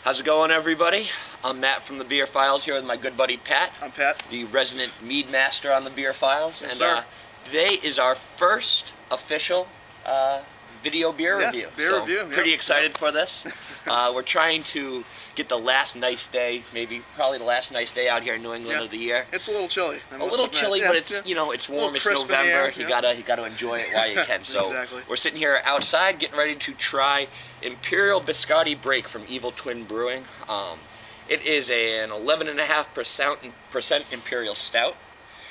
How's it going, everybody? I'm Matt from TheBeerFiles here with my good buddy Pat. I'm Pat. The resident mead master on TheBeerFiles. Yes, and sir. Today is our first official video beer review. Beer review. Pretty excited for this. We're trying to get the last nice day, probably the last nice day out here in New England of the year. It's a little chilly. A little chilly, but it's it's warm. It's November. You gotta enjoy it while you can. So Exactly. We're sitting here outside, getting ready to try Imperial Biscotti Break from Evil Twin Brewing. It is an 11.5% Imperial Stout,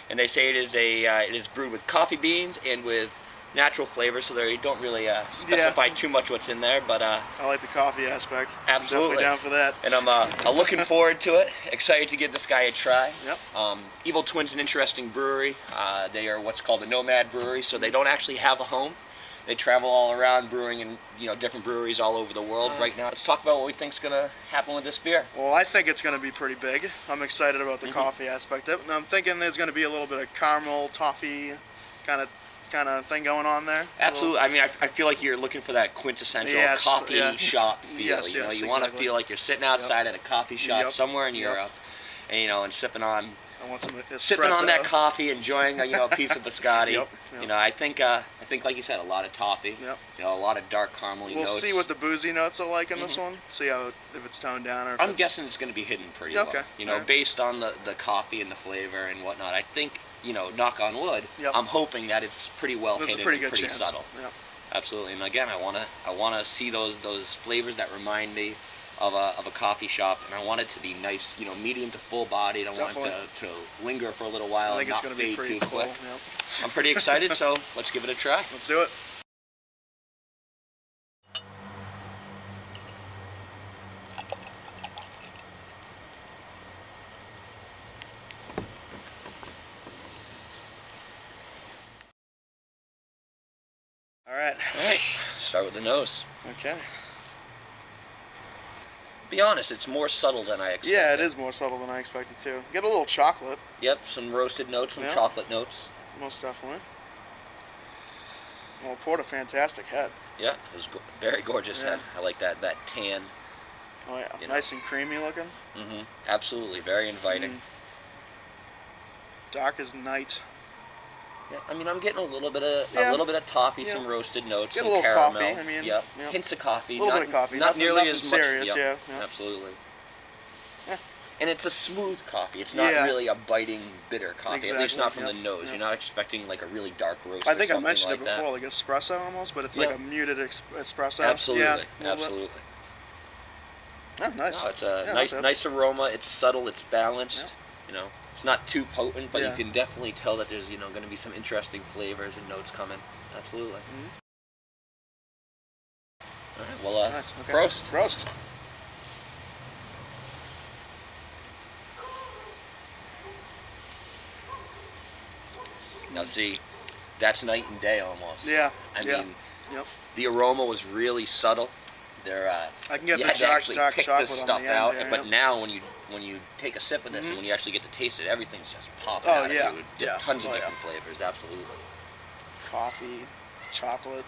and they say it is brewed with coffee beans and with natural flavors, so they don't really specify too much what's in there, but I like the coffee aspect. Absolutely. I'm definitely down for that. And I'm looking forward to it. Excited to give this guy a try. Yep. Evil Twin's an interesting brewery. They are what's called a nomad brewery, so they don't actually have a home. They travel all around brewing in different breweries all over the world right now. Let's talk about what we think's gonna happen with this beer. Well, I think it's going to be pretty big. I'm excited about the coffee aspect of it. And I'm thinking there's going to be a little bit of caramel, toffee kind of thing going on there. Absolutely. I mean, I feel like you're looking for that quintessential coffee shop feel. You want to feel like you're sitting outside at a coffee shop somewhere in Europe, and and sipping on that coffee, enjoying a piece of biscotti. I think like you said, a lot of toffee. A lot of dark caramel notes. We'll see what the boozy notes are like in this one. See if it's toned down or if I'm guessing it's going to be hidden pretty well. Based on the coffee and the flavor and whatnot. I think knock on wood. I'm hoping that it's pretty well hidden, pretty subtle. Absolutely. And again, I wanna see those flavors that remind me of a coffee shop, and I want it to be nice, medium to full bodied. I want it to linger for a little while and not fade too quick. I'm pretty excited, so let's give it a try. Let's do it. All right. Start with the nose. Okay. Be honest, it's more subtle than I expected. Yeah, it is more subtle than I expected too. Get a little chocolate. Yep, some roasted notes, some chocolate notes. Most definitely. Well, it poured a fantastic head. Yeah, it was very gorgeous head. I like that tan. Oh yeah, nice and creamy looking. Absolutely, very inviting. Dark as night. Yeah, I mean, I'm getting a little bit of toffee, some roasted notes, Get some a little caramel. coffee. I mean, hints of coffee. A little bit of coffee. Not nearly nothing as serious. much. Yeah. Absolutely. And it's a smooth coffee. It's not really a biting, bitter coffee. At least not from the nose. You're not expecting like a really dark roast. I think I mentioned like it before, like espresso almost, but it's like a muted espresso. Absolutely. Absolutely. Oh, nice. No, it's a nice aroma. It's subtle. It's balanced. It's not too potent, but you can definitely tell that there's going to be some interesting flavors and notes coming. Absolutely. All right. Well, nice. Okay. Prost. Now see, that's night and day almost. Yeah. I mean, the aroma was really subtle. I can get the dark chocolate this on stuff the end out, there, but now when you take a sip of this and when you actually get to taste it, everything's just popping out of you with tons of different flavors. Absolutely. Coffee, chocolate.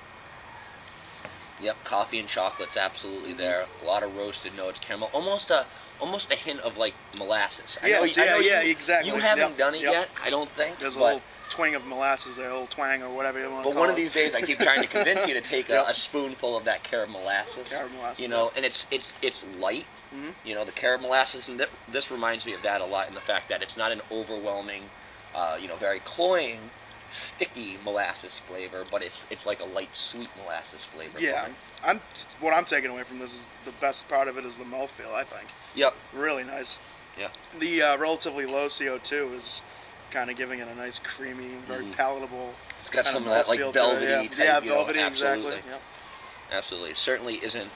Yep, coffee and chocolate's absolutely there. A lot of roasted notes, caramel, almost a hint of like molasses. Exactly. You haven't done it yet, I don't think. There's a little twang of molasses there, a little twang or whatever you want to call it. But one of these days, I keep trying to convince you to take a spoonful of that caramel molasses. And it's light. The caramel molasses, and this reminds me of that a lot in the fact that it's not an overwhelming, very cloying, sticky molasses flavor, but it's like a light sweet molasses flavor. Yeah, what I'm taking away from this is the best part of it is the mouthfeel, I think. Yep. Really nice. Yeah. The relatively low CO2 is kind of giving it a nice creamy, very palatable. It's got some of that like velvety type. Yeah, velvety, absolutely. exactly. Yep. Absolutely. It certainly isn't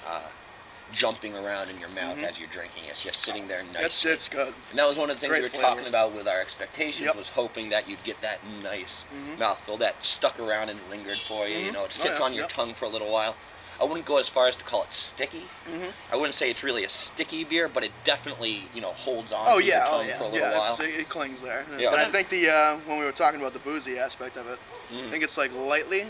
jumping around in your mouth as you're drinking. It's just sitting there nicely. It's good. And that was one of the things we were flavor. talking about with our expectations, was hoping that you'd get that nice mouthfeel that stuck around and lingered for you. It sits on your tongue for a little while. I wouldn't go as far as to call it sticky. I wouldn't say it's really a sticky beer, but it definitely, holds on to your tongue for a little while. It clings there. Yeah. But I think when we were talking about the boozy aspect of it, I think it's like lightly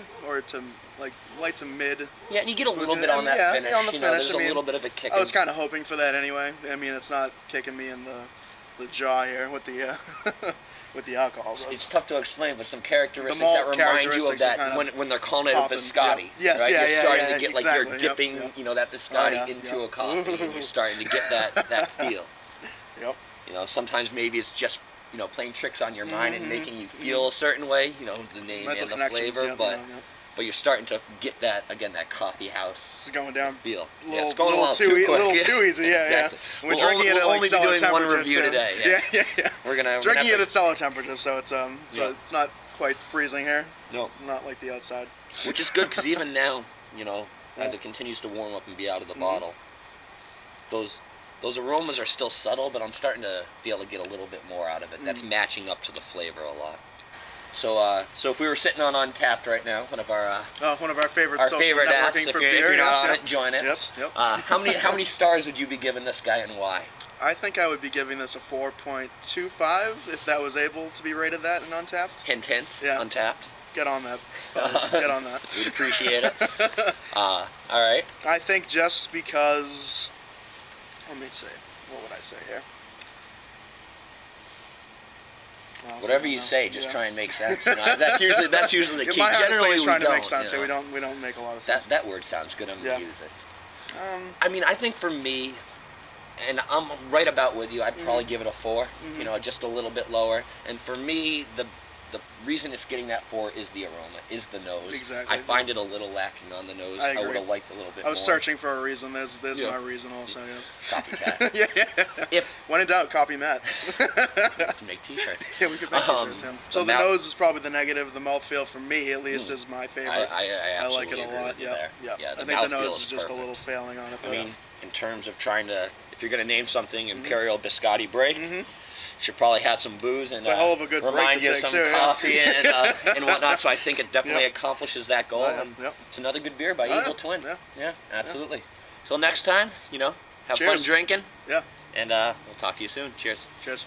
light to mid. Yeah, and you get a little bit on that finish. On the finish. There's a little bit of a kick. I was kind of hoping for that anyway. I mean, it's not kicking me in the jaw here with the with the alcohol. It's tough to explain, but some characteristics that remind you of that when they're calling it a biscotti. Yes, right? You're starting to get exactly. like you're dipping, that biscotti into a coffee, and you're starting to get that feel. Yep. Sometimes maybe it's just playing tricks on your mind and making you feel a certain way. The name Mental and the flavor, but you're starting to get that coffee house. It's going down. Feel. It's going a little too easy. Yeah, exactly. We're drinking it at like cellar temperature. One review today. Yeah. We're drinking it at cellar temperature, so it's it's not quite freezing here. No. Not like the outside. Which is good because even now, as it continues to warm up and be out of the bottle, those aromas are still subtle, but I'm starting to be able to get a little bit more out of it. That's matching up to the flavor a lot. So if we were sitting on Untapped right now, one of our favorite our social favorite networking apps, for if beer, you're not on it, join it. Yes. Yep. How many stars would you be giving this guy, and why? I think I would be giving this a 4.25 if that was able to be rated that in Untapped. Hint. Yeah. Untapped. Get on that, fellas. Get on that. We'd appreciate it. All right. I think just because, let me see. What would I say here? Whatever you say, just try and make sense. That's usually the key. My Generally, is trying we to don't. make sense. We don't make a lot of sense. That word sounds good. I'm gonna use it. I mean, I think for me, and I'm right about with you. I'd probably give it a 4. Just a little bit lower. And for me, the reason it's getting that 4 is the aroma, is the nose. Exactly. I find it a little lacking on the nose. I would have liked a little bit more. I was searching for a reason. There's my reason also. Yes. Copycat. Yeah. When in doubt, copy Matt. Make t-shirts. Yeah, we could make t-shirts. So the nose is probably the negative. The mouthfeel, for me at least, is my favorite. I like it a lot. Yeah. I think the nose is just a little failing on it. I mean, in terms of trying to, if you're going to name something Imperial Biscotti Break, should probably have some booze and it's a hell of a good remind break you to of some take coffee and whatnot. So I think it definitely accomplishes that goal. And it's another good beer by Evil Twin. Yeah, absolutely. Till next time, have fun drinking. Yeah. And we'll talk to you soon. Cheers. Cheers.